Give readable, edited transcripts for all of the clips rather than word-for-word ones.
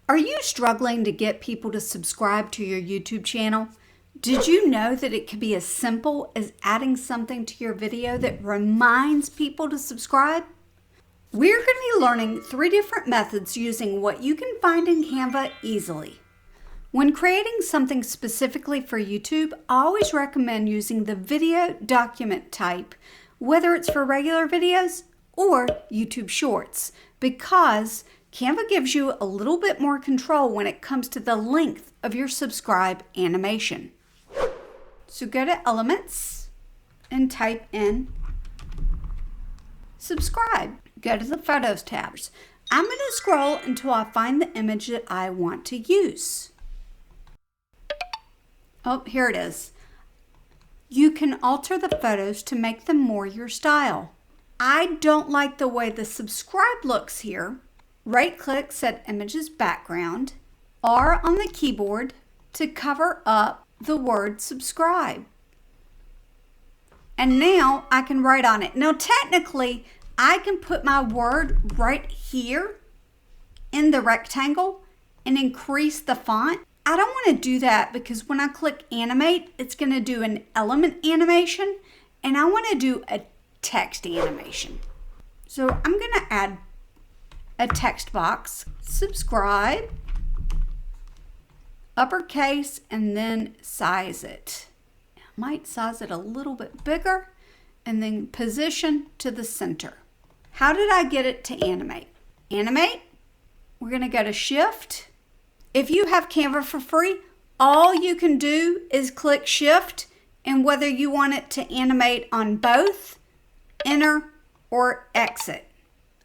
Are you struggling to get people to subscribe to your YouTube channel? Did you know that it could be as simple as adding something to your video that reminds people to subscribe? We're going to be learning 3 different methods using what you can find in Canva easily. When creating something specifically for YouTube, I always recommend using the video document type, whether it's for regular videos or YouTube Shorts, because Canva gives you a little bit more control when it comes to the length of your subscribe animation. So go to Elements and type in subscribe. Go to the Photos tab. I'm going to scroll until I find the image that I want to use. Oh, here it is. You can alter the photos to make them more your style. I don't like the way the subscribe looks here. Right-click, set Images Background, R on the keyboard to cover up the word subscribe. And now I can write on it. Now technically, I can put my word right here in the rectangle and increase the font. I don't want to do that because when I click Animate, it's going to do an element animation, and I want to do a text animation. So I'm going to add a text box, subscribe, uppercase, and then size it. I might size it a little bit bigger, and then position to the center. How did I get it to animate? Animate, we're going to go to Shift. If you have Canva for free, all you can do is click Shift, and whether you want it to animate on both, Enter, or Exit.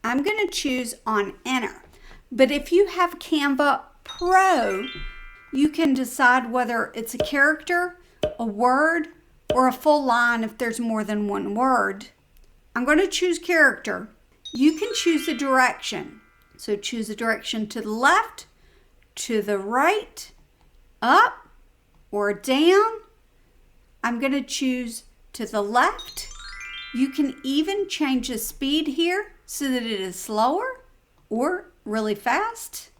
I'm going to choose on Enter. But if you have Canva Pro, you can decide whether it's a character, a word, or a full line if there's more than one word. I'm going to choose character. You can choose a direction. So choose a direction to the left, to the right, up, or down. I'm going to choose to the left. You can even change the speed here so that it is slower or really fast.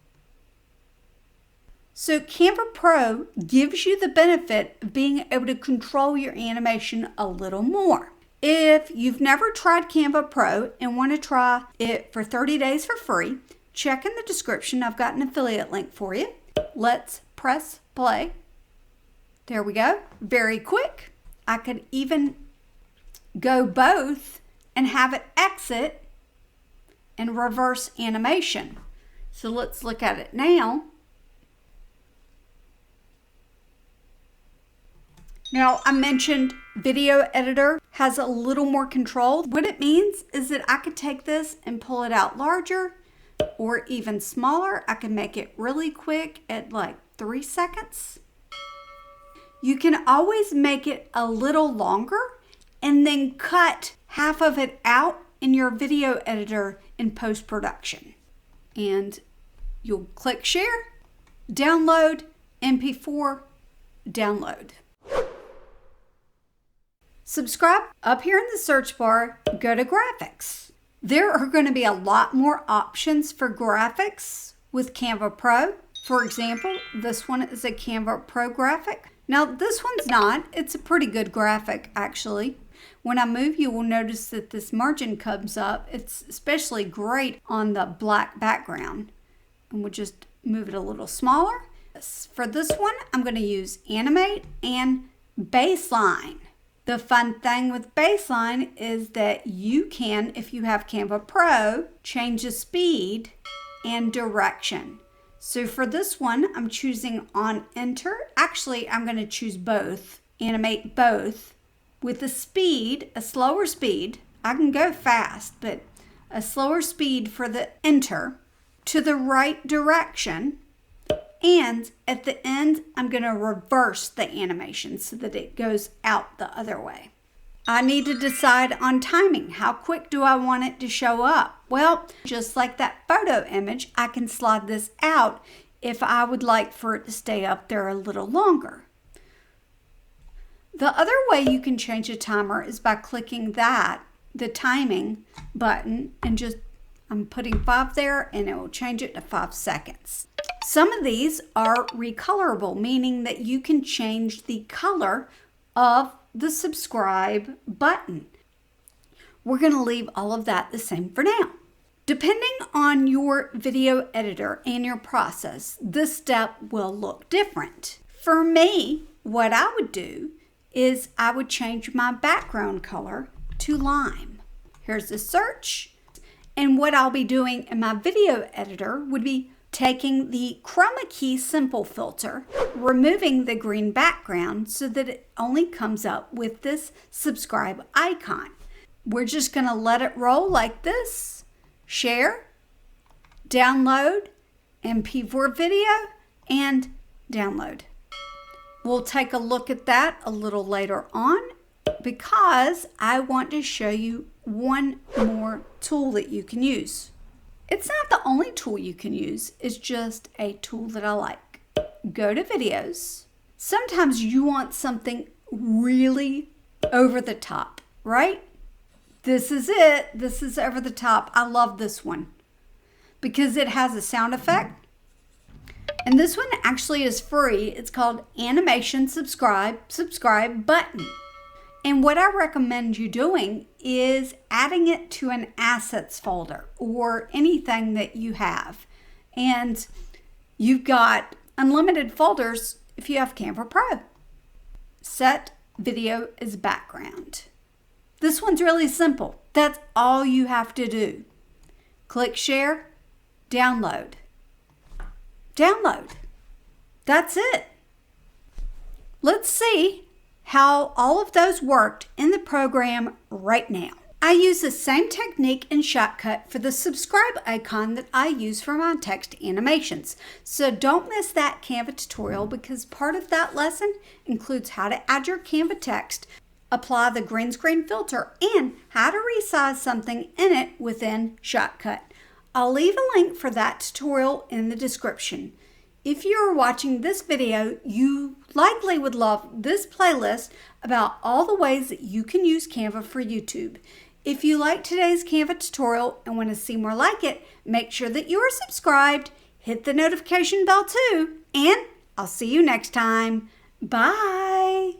So Canva Pro gives you the benefit of being able to control your animation a little more. If you've never tried Canva Pro and want to try it for 30 days for free, check in the description. I've got an affiliate link for you. Let's press play. There we go. Very quick. I could even go both and have it exit and reverse animation. So let's look at it now. Now, I mentioned video editor has a little more control. What it means is that I could take this and pull it out larger or even smaller. I can make it really quick at like 3 seconds. You can always make it a little longer and then cut half of it out in your video editor in post-production. And you'll click share, download, MP4, download. Subscribe. Up here in the search bar, go to graphics. There are going to be a lot more options for graphics with Canva Pro. For example, this one is a Canva Pro graphic. Now this one's not. It's a pretty good graphic actually. When I move, you will notice that this margin comes up. It's especially great on the black background. And we'll just move it a little smaller. For this one, I'm going to use Animate and Baseline. The fun thing with Baseline is that you can, if you have Canva Pro, change the speed and direction. So for this one, I'm choosing on Enter. Actually, I'm going to choose both, animate both. With the speed, a slower speed, I can go fast, but a slower speed for the Enter to the right direction. And at the end, I'm going to reverse the animation so that it goes out the other way. I need to decide on timing. How quick do I want it to show up? Well, just like that photo image, I can slide this out if I would like for it to stay up there a little longer. The other way you can change the timer is by clicking the timing button, and just I'm putting 5 there and it will change it to 5 seconds. Some of these are recolorable, meaning that you can change the color of the subscribe button. We're going to leave all of that the same for now. Depending on your video editor and your process, this step will look different. For me, what I would do is I would change my background color to lime. Here's the search. And what I'll be doing in my video editor would be taking the chroma key simple filter, removing the green background so that it only comes up with this subscribe icon. We're just going to let it roll like this. Share, download, MP4 video, and download. We'll take a look at that a little later on because I want to show you one more tool that you can use. It's not the only tool you can use, it's just a tool that I like. Go to videos. Sometimes you want something really over the top, right? This is it. This is over the top. I love this one because it has a sound effect. And this one actually is free. It's called Animation Subscribe Button. And what I recommend you doing is adding it to an assets folder or anything that you have. And you've got unlimited folders if you have Canva Pro. Set video as background. This one's really simple. That's all you have to do. Click share, download. Download. That's it. Let's see how all of those worked in the program right now. I use the same technique and shortcut for the subscribe icon that I use for my text animations. So don't miss that Canva tutorial because part of that lesson includes how to add your Canva text, apply the green screen filter, and how to resize something in it within Shortcut. I'll leave a link for that tutorial in the description. If you are watching this video, you likely would love this playlist about all the ways that you can use Canva for YouTube. If you like today's Canva tutorial and want to see more like it, make sure that you are subscribed, hit the notification bell too, and I'll see you next time. Bye!